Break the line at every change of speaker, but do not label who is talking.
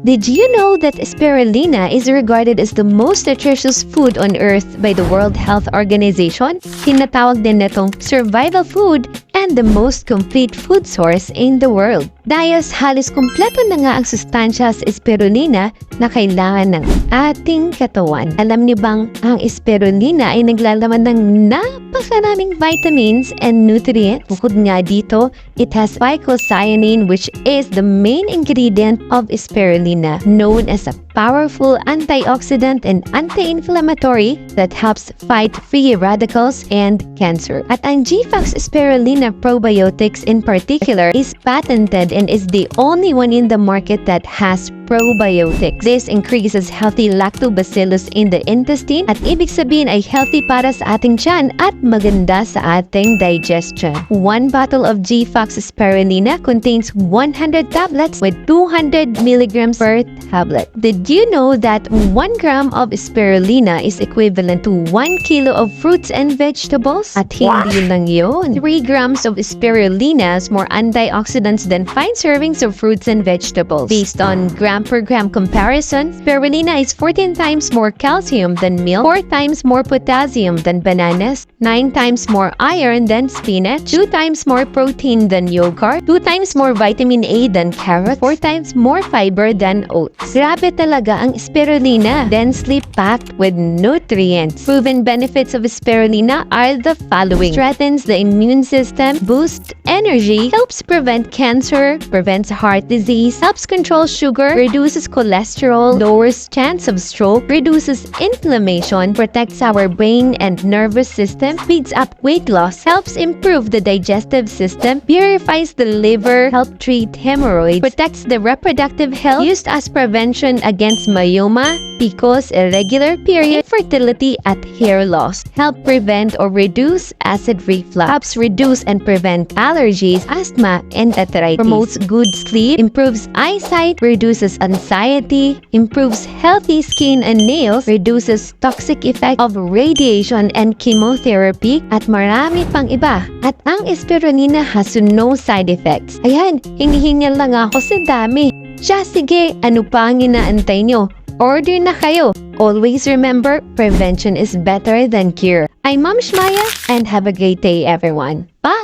Did you know that spirulina is regarded as the most nutritious food on earth by the World Health Organization? Tinatawag din netong survival food and the most complete food source in the world. Dahil halos kumpleto na nga ang sustansya sa spirulina na kailangan ng ating katawan. Alam niyo bang ang spirulina ay naglalaman ng napakaraming vitamins and nutrients? Bukod nga dito, it has phycocyanin, which is the main ingredient of spirulina, known as a powerful antioxidant and anti-inflammatory that helps fight free radicals and cancer. At ang GFAX Spirulina Probiotics in particular is patented and is the only one in the market that has probiotics. This increases healthy lactobacillus in the intestine at ibig sabihin ay healthy para sa ating tiyan at maganda sa ating digestion. One bottle of GFAX Spirulina contains 100 tablets with 200 milligrams per tablet. Did you know that 1 gram of spirulina is equivalent to 1 kilo of fruits and vegetables? At hindi lang yun. 3 grams of spirulina has more antioxidants than 5 servings of fruits and vegetables. Based on gram per gram comparison, spirulina is 14 times more calcium than milk, 4 times more potassium than bananas, 9 times more iron than spinach, 2 times more protein than yogurt, 2 times more vitamin A than carrot, 4 times more fiber than oats. Grabe talaga ang spirulina, densely packed with nutrients. Proven benefits of spirulina are the following: strengthens the immune system, boosts energy, helps prevent cancer, prevents heart disease, helps control sugar, reduces cholesterol, lowers chance of stroke, reduces inflammation, protects our brain and nervous system, speeds up weight loss, helps improve the digestive system, purifies the liver, helps treat hemorrhoids, protects the reproductive health, used as prevention against myoma, PCOS, irregular period, infertility at hair loss, help prevent or reduce acid reflux, helps reduce and prevent allergies, asthma, and arthritis, promotes good sleep, improves eyesight, reduces anxiety, improves healthy skin and nails, reduces toxic effect of radiation and chemotherapy, at marami pang iba. At ang spirulina has no side effects. Ayan, hinihingal lang ako sa dami. Siya, sige, ano pa ang inaantay nyo? Order na kayo. Always remember, prevention is better than cure. I'm Ma'am Shmaya, and have a great day, everyone. Bye!